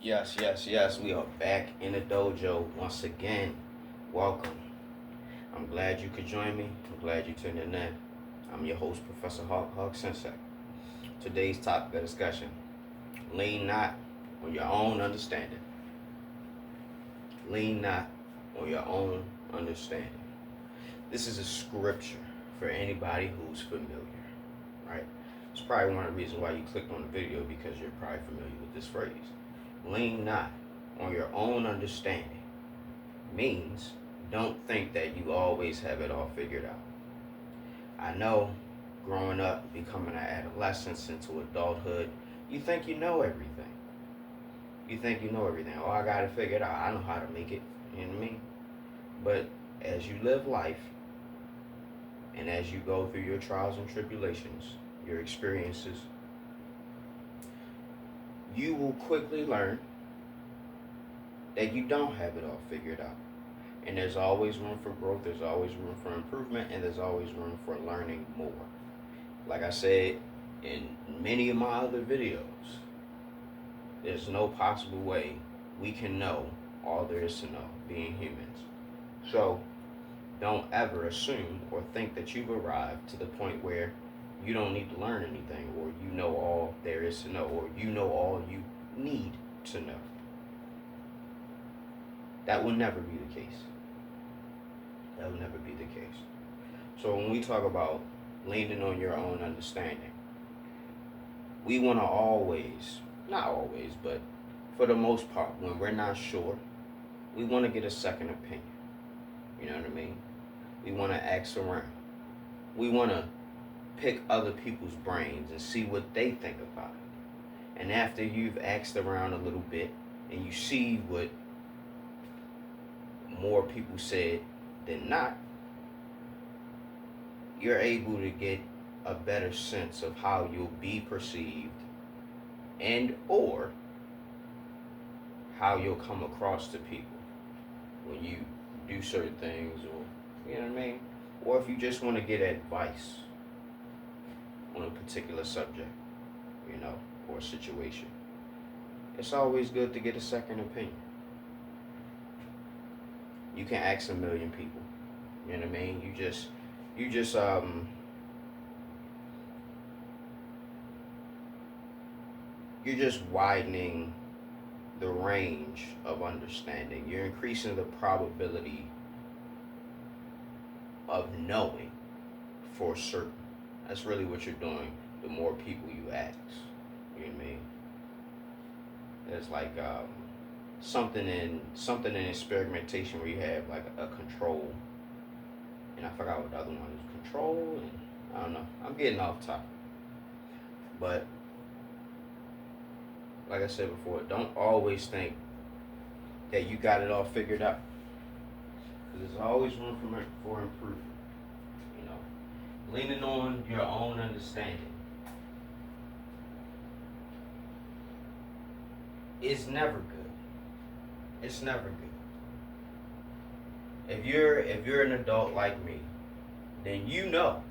Yes. We are back in the dojo once again. Welcome. I'm glad you could join me. I'm glad you tuned in. I'm your host, Professor Hawk Sensei. Today's topic of discussion: lean not on your own understanding. Lean not on your own understanding. This is a scripture for anybody who's familiar, right? It's probably one of the reasons why you clicked on the video because you're probably familiar with this phrase. Lean not on your own understanding means don't think that you always have it all figured out. I know growing up, becoming an adolescence into adulthood, you think you know everything. You think you know everything. Oh, I got it figured out. I know how to make it. You know what I mean? But as you live life and as you go through your trials and tribulations, your experiences, you will quickly learn that you don't have it all figured out. And there's always room for growth, there's always room for improvement, and there's always room for learning more. Like I said in many of my other videos, there's no possible way we can know all there is to know, being humans. So don't ever assume or think that you've arrived to the point where you don't need to learn anything, or you know all there is to know, or you know all you need to know. That will never be the case. That will never be the case. So when we talk about leaning on your own understanding, we want to always, not always, but for the most part, when we're not sure, we want to get a second opinion. You know what I mean? We want to ask around. We want to pick other people's brains and see what they think about it. And after you've asked around a little bit and you see what more people said than not, you're able to get a better sense of how you'll be perceived and or how you'll come across to people when you do certain things, or you know what I mean, or if you just want to get advice on a particular subject, you know, or situation. It's always good to get a second opinion. You can ask a million people. You know what I mean? You're just widening the range of understanding. You're increasing the probability of knowing for certain. That's really what you're doing. The more people you ask, you know what I mean? There's like something in experimentation where you have like a control, and I forgot what the other one is. Control, and I don't know. I'm getting off topic, but like I said before, don't always think that you got it all figured out, because there's always room for improvement. You know, leaning on your own understanding is never good. It's never good. If you're an adult like me, then you know,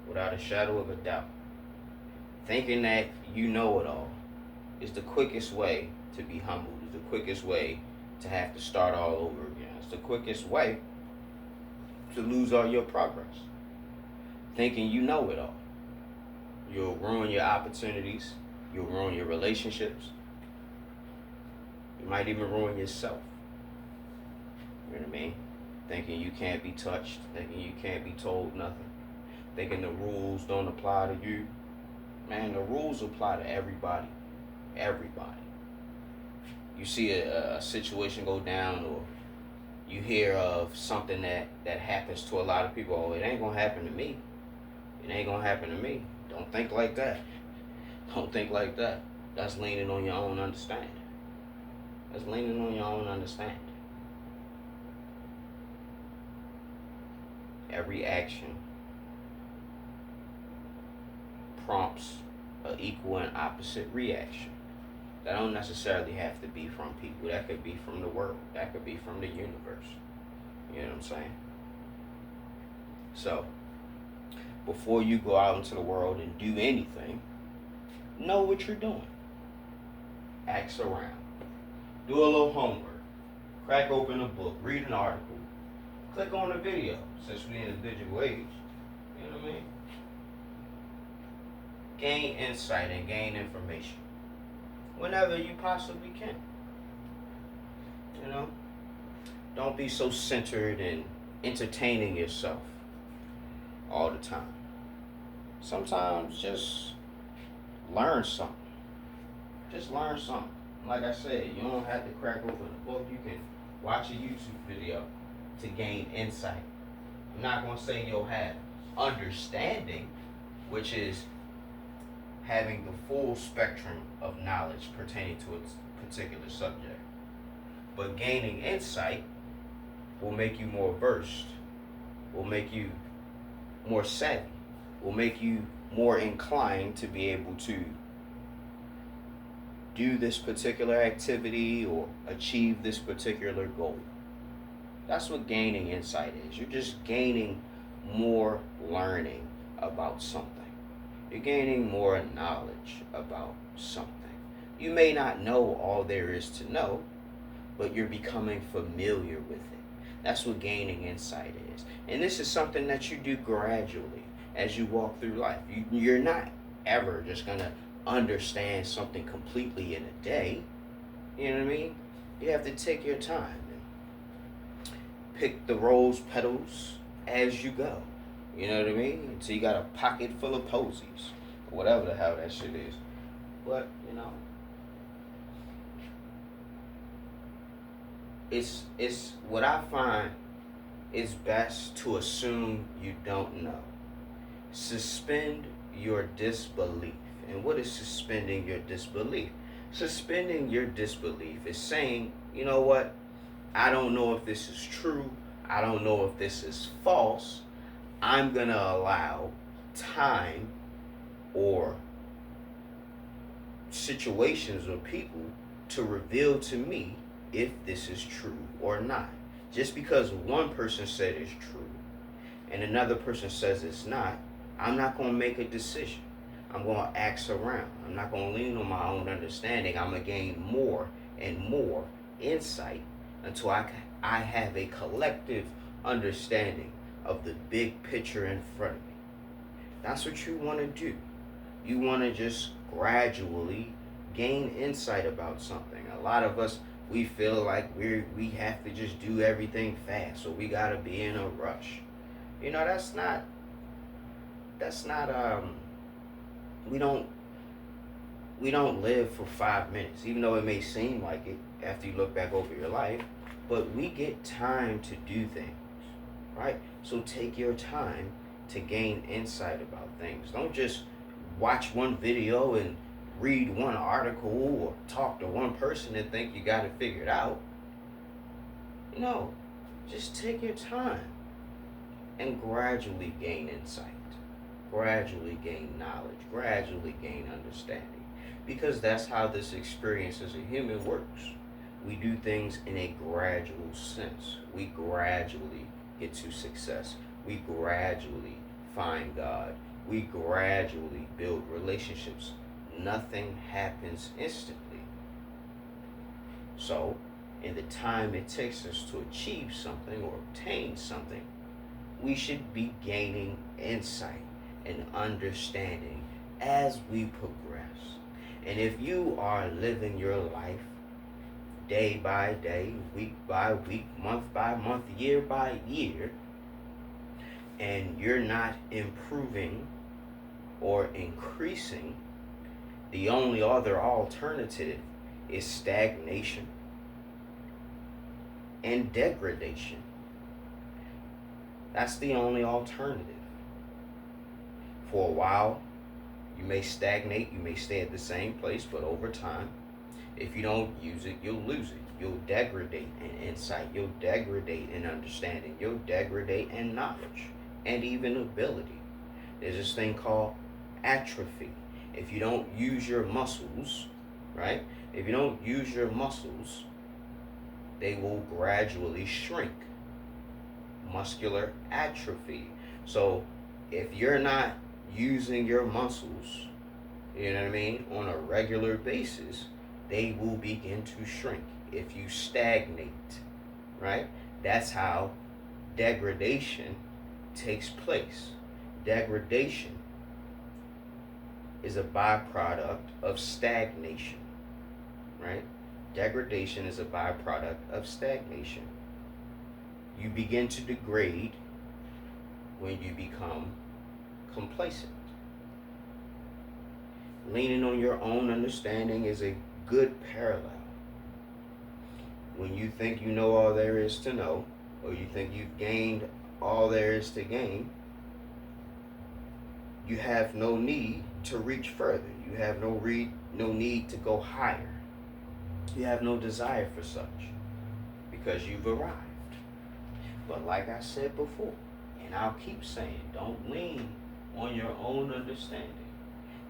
without a shadow of a doubt, thinking that you know it all is the quickest way to be humbled. Is the quickest way to have to start all over again. It's the quickest way to lose all your progress. Thinking you know it all. You'll ruin your opportunities. You'll ruin your relationships. You might even ruin yourself. You know what I mean? Thinking you can't be touched. Thinking you can't be told nothing. Thinking the rules don't apply to you. Man, the rules apply to everybody. Everybody. You see a situation go down, or you hear of something that happens to a lot of people. Oh, it ain't gonna happen to me. It ain't gonna happen to me. Don't think like that. Don't think like that. That's leaning on your own understanding. That's leaning on your own understanding. Every action prompts an equal and opposite reaction. That don't necessarily have to be from people. That could be from the world. That could be from the universe. You know what I'm saying? So, before you go out into the world and do anything, know what you're doing. Ask around. Do a little homework. Crack open a book. Read an article. Click on a video. Since we're in a digital age, you know what I mean? Gain insight and gain information whenever you possibly can. You know? Don't be so centered in entertaining yourself all the time. Sometimes just learn something. Just learn something. Like I said, you don't have to crack open a book. You can watch a YouTube video to gain insight. I'm not going to say you'll have understanding, which is having the full spectrum of knowledge pertaining to a particular subject. But gaining insight will make you more versed, will make you more savvy, will make you more inclined to be able to do this particular activity or achieve this particular goal. That's what gaining insight is. You're just gaining more learning about something. You're gaining more knowledge about something. You may not know all there is to know, but you're becoming familiar with it. That's what gaining insight is. And this is something that you do gradually as you walk through life. You're not ever just going to understand something completely in a day. You know what I mean? You have to take your time and pick the rose petals as you go. You know what I mean? Until you got a pocket full of posies. Or whatever the hell that shit is. But, you know, it's what I find is best to assume you don't know. Suspend your disbelief. And what is suspending your disbelief? Suspending your disbelief is saying, you know what? I don't know if this is true. I don't know if this is false. I'm going to allow time or situations or people to reveal to me if this is true or not. Just because one person said it's true and another person says it's not, I'm not going to make a decision. I'm going to ask around. I'm not going to lean on my own understanding. I'm going to gain more and more insight until I have a collective understanding of the big picture in front of me. That's what you want to do. You want to just gradually gain insight about something. A lot of us, we feel like we have to just do everything fast, or we got to be in a rush. You know, that's not we don't live for 5 minutes, even though it may seem like it after you look back over your life, but we get time to do things, right? So take your time to gain insight about things. Don't just watch one video and read one article or talk to one person and think you got it figured out. No, just take your time and gradually gain insight, gradually gain knowledge, gradually gain understanding, because that's how this experience as a human works. We do things in a gradual sense. We gradually get to success. We gradually find God. We gradually build relationships. Nothing happens instantly. So, in the time it takes us to achieve something or obtain something, we should be gaining insight and understanding as we progress. And if you are living your life day by day, week by week, month by month, year by year, and you're not improving or increasing, the only other alternative is stagnation and degradation. That's the only alternative. For a while, you may stagnate, you may stay at the same place, but over time, if you don't use it, you'll lose it. You'll degrade in insight, you'll degrade in understanding, you'll degrade in knowledge and even ability. There's this thing called atrophy. If you don't use your muscles, right? If you don't use your muscles, they will gradually shrink. Muscular atrophy. So if you're not using your muscles, you know what I mean, on a regular basis, they will begin to shrink. If you stagnate, right? That's how degradation takes place. Degradation is a byproduct of stagnation, right? Degradation is a byproduct of stagnation. You begin to degrade when you become complacent. Leaning on your own understanding is a good parallel. When you think you know all there is to know, or you think you've gained all there is to gain, you have no need to reach further. You have no need to go higher. You have no desire for such, because you've arrived. But like I said before, and I'll keep saying, don't lean on your own understanding.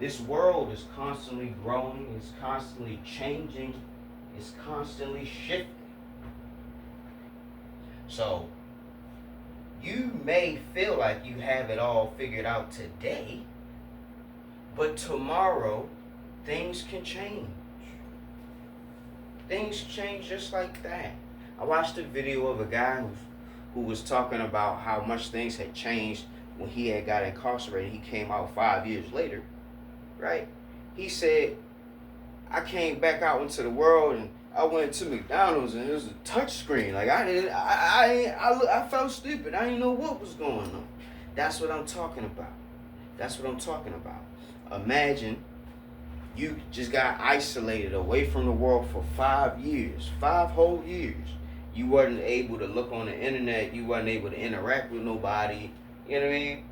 This world is constantly growing, it's constantly changing, it's constantly shifting. So, you may feel like you have it all figured out today, but tomorrow, things can change. Things change just like that. I watched a video of a guy who was talking about how much things had changed when he had got incarcerated. He came out 5 years later, right? He said, I came back out into the world and I went to McDonald's and it was a touch screen. Like I felt stupid. I didn't know what was going on. That's what I'm talking about. That's what I'm talking about. Imagine you just got isolated away from the world for 5 years, 5 whole years. You wasn't able to look on the internet. You wasn't able to interact with nobody. You know what I mean?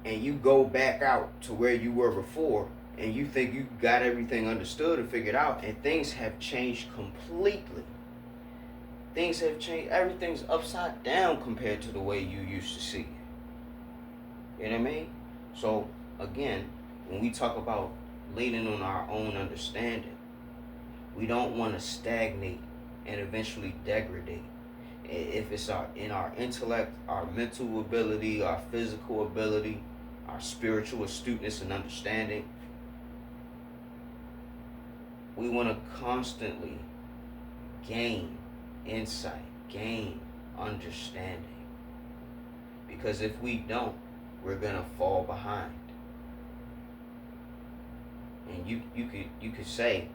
And you go back out to where you were before, and you think you got everything understood and figured out, and things have changed completely. Things have changed. Everything's upside down compared to the way you used to see it. You know what I mean? So, again, when we talk about leaning on our own understanding, we don't want to stagnate and eventually degrade. If it's in our intellect, our mental ability, our physical ability, our spiritual astuteness and understanding, we want to constantly gain insight, gain understanding. Because if we don't, we're going to fall behind. And you could say,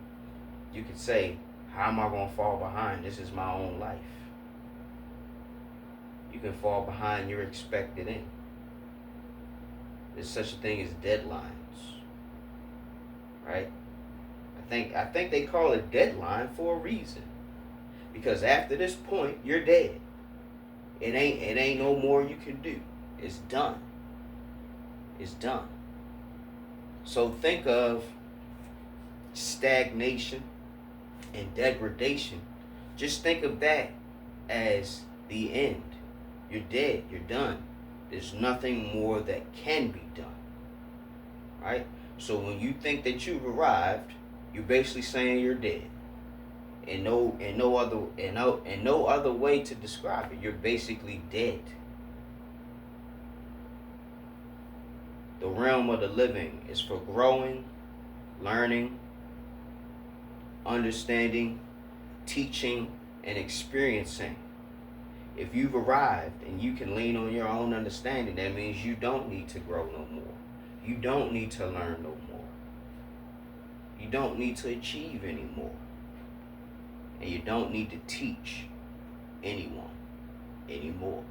how am I going to fall behind? This is my own life. You can fall behind your expected end. There's such a thing as deadlines, right? I think they call it deadline for a reason, because after this point you're dead. It ain't no more you can do. It's done. It's done. So think of stagnation and degradation. Just think of that as the end. You're dead. You're done. There's nothing more that can be done. Right? So when you think that you've arrived, you're basically saying you're dead. And no other way to describe it. You're basically dead. The realm of the living is for growing, learning, understanding, teaching, and experiencing. If you've arrived and you can lean on your own understanding, that means you don't need to grow no more. You don't need to learn no more. You don't need to achieve anymore. And you don't need to teach anyone anymore.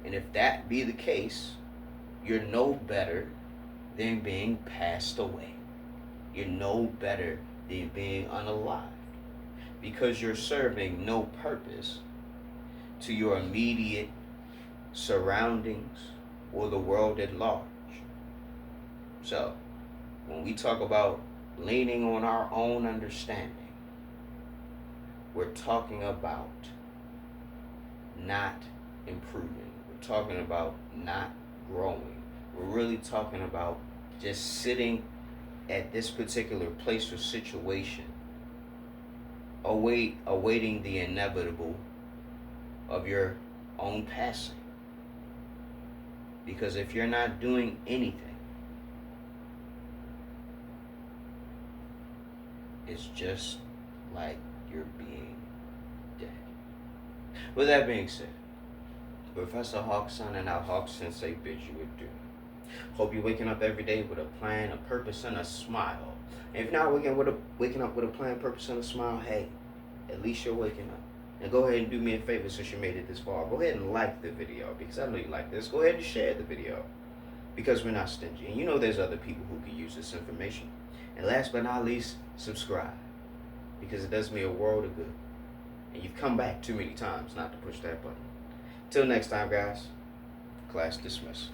And if that be the case, you're no better than being passed away. You're no better than being unalived, because you're serving no purpose to your immediate surroundings or the world at large. So, when we talk about leaning on our own understanding, we're talking about not improving. We're talking about not growing. We're really talking about just sitting at this particular place or situation, awaiting the inevitable of your own passing. Because if you're not doing anything, is just like you're being dead. With that being said, Professor Hawk signing out. Hawk Sensei bids you adieu. Hope you're waking up every day with a plan, a purpose, and a smile. And if you're not waking up with a plan, purpose, and a smile, hey, at least you're waking up. And go ahead and do me a favor since you made it this far. Go ahead and like the video because I know you like this. Go ahead and share the video because we're not stingy. And you know there's other people who can use this information. And last but not least, subscribe because it does me a world of good. And you've come back too many times not to push that button. Till next time, guys, class dismissed.